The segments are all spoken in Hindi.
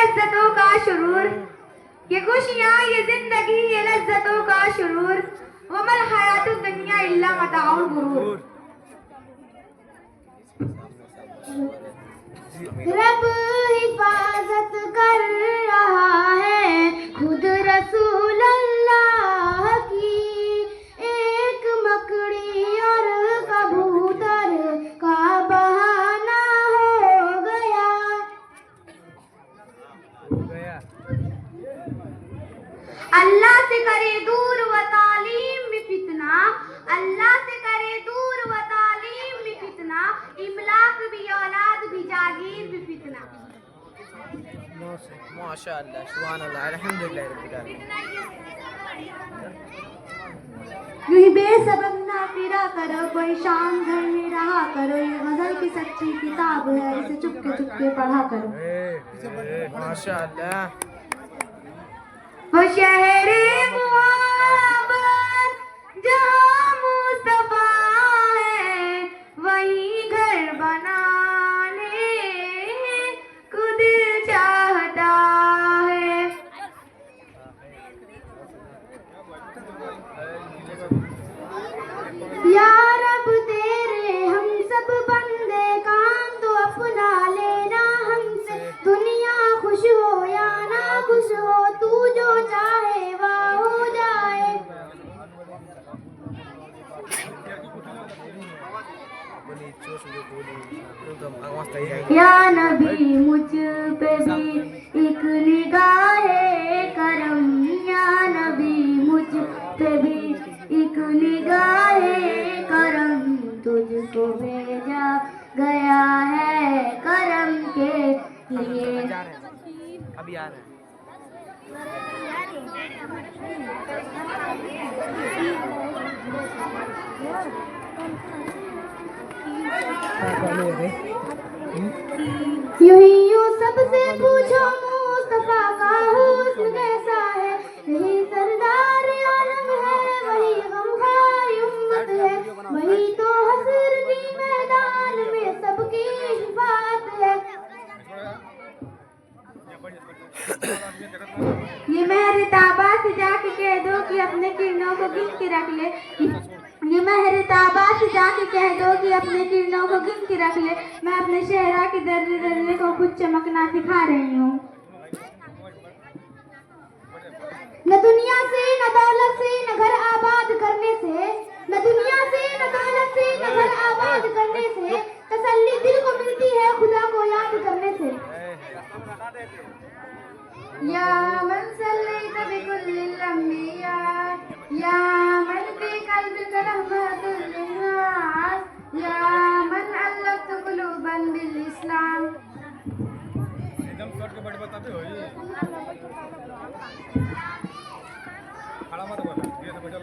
लज्जतों का शुरूर, ये खुशियाँ, ये जिंदगी, ये लज्जतों का शुरूर, वमल हयातुद दुनिया इल्ला मताउल गुरूर। रब हिफाजत कर रहा है खुद रसूल अल्लाह की, एक मकड़ी और कबूतर का बहाना हो गया। अल्लाह से करे दूर व तालीम में फितना, अल्लाह से करे दूर व तालीम में फितना, इमलाक भी औलाद भी जागीर भी फितना। माशाअल्लाह, सुभान अल्लाह, अल्हम्दुलिल्लाह रब्बिल आलमीन। यूं ही बेसबब ना फिरा करो, कोई शाम घर में रहा करो, ये गजल की सच्ची किताब है, इसे चुपके चुपके पढ़ा करो। माशाअल्लाह। वो शहरे मुआबद जहाँ मुस्तफा है, वहीं घर बनाने को दिल चाहता है। या रब तेरे हम सब बंदे, काम तो अपना लेना हमसे, दुनिया खुश हो या ना खुश हो, तू जो चाहे वह हो जाए। या नबी मुझ पे भी एक निगाहे करम, या नबी मुझ पे भी एक निगाहे करम, तुझको भेजा गया है करम के लिए। अभी आ रहा है। यूं ही यूं सबसे पूछो मुस्तफा का हुस्न कैसा है, यही सरदार आलम है, वही गमखार उम्मत है, वही तो हस्र की मैदान में सबकी हिफाजत है। ये मेहर ताबा से जाके कह दो कि अपने किरणों को गिन के रख ले, ये मेहर ताबा से जाके कह दो कि अपने किरणों को गिन के रख ले, मैं अपने शहरा के दर्रे दर्रे को कुछ चमकना दिखा रही हूँ। न दुनिया से न दौलत से न घर आबाद करने से, न दुनिया से न दौलत से न घर आबाद करने से, तसल्ली दिल को मिलती है खुदा को याद करने से। या मन सल्लैत बिकुल्लिल अंबिया, या मन फी क़ल्बिक रहमतुल लिन्नास, या मन अल्लफ़्त क़ुलूबन बिल इस्लाम। एकदम शॉर्ट के बड़े बताते हो ये खड़ा मत बोल, ये तो बचल।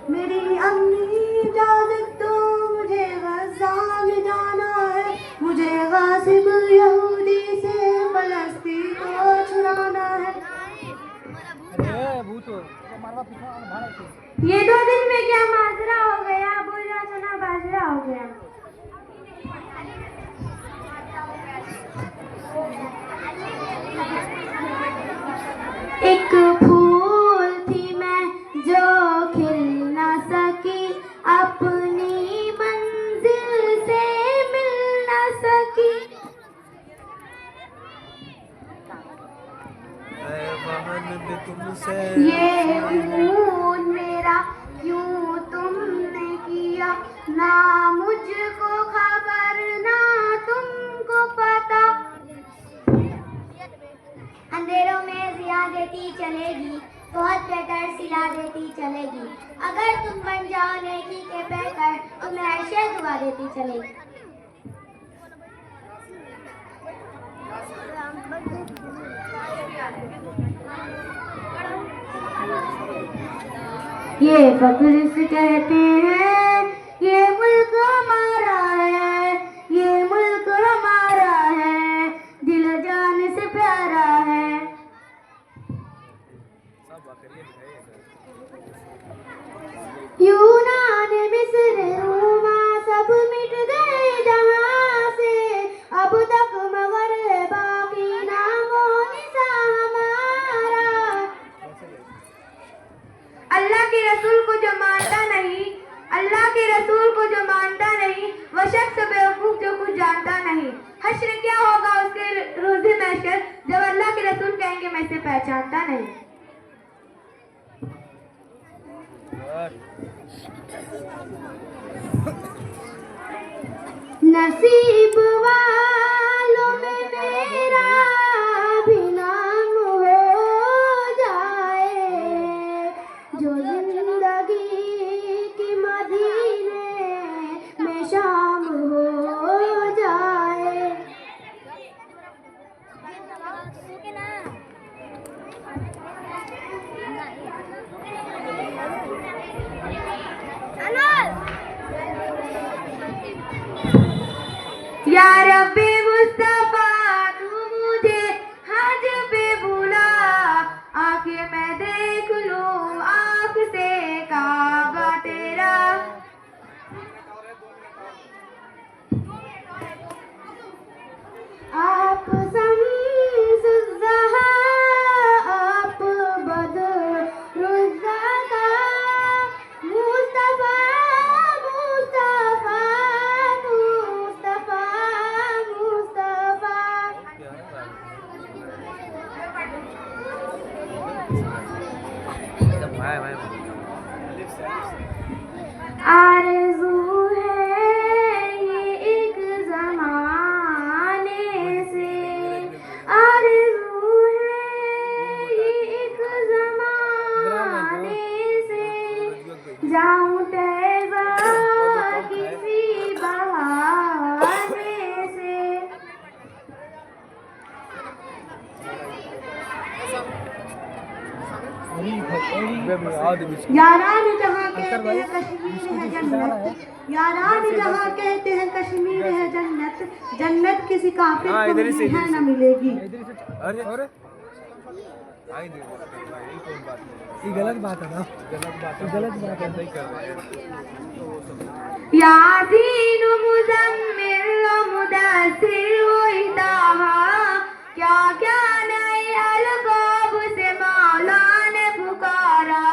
मेरी अम्मी इजाजत दो, मुझे गज़ा में जाना है, मुझे गासिब यहूदी से फ़लस्तीन को छुड़ाना है। ये 2 दिन में क्या माजरा हो गया, बुरा चना बाजरा हो गया। एक फूल थी मैं जो खिल ना सकी, अपनी मंजिल से मिल ना सकी। ये खून मेरा क्यों तुमने किया, ना मुझको खबर ना तुमको पता। अंधेरों में जिया देती चलेगी, बहुत बेहतर सिला देती चलेगी, अगर तुम बन जाओ नेकी के पैकर, तो मैं अर्शे दुआ देती चलेगी। ये फख्र कहते हैं, ये मुल्क हमारा है, ये मुल्क हमारा है, दिल जान से प्यारा है। यूनान मिस्र रोमा सब मिट गए जहाँ से, अब तक मगर बाकी नाम नहीं। नसीब वालों में मेरा भी नाम हो जाए, जो जिंदगी की मदीने में शाम हो जाए। या रब्बे मुस्तफा तू मुझे हज पे बुला, आके मैं देख लूं आँख से काबा तेरा। आप शम्सुज़्ज़हा, आप बदरुज़्ज़मा, मुस्तफा मुस्तफा मुस्तफा मुस्तफा। आरज़ू है ये एक ज़माने से, आरज़ू है ये एक ज़माने से, जाऊं तैबा किसी बहाने से। यारान जहाँ कहते हैं कश्मीर है जन्नत, यारान जहाँ कहते हैं कश्मीर है जन्नत, जन्नत किसी काफिर को मिली है न मिलेगी। अरे ये गलत बात है ना, गलत बात है, नहीं कर रहे हैं। यासीन मुज़म्मिल मुदस्सिर वहिदाहा, क्या क्या नए अलक़ाब से मौला ने पुकारा।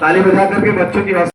ताली बजा करके बच्चों की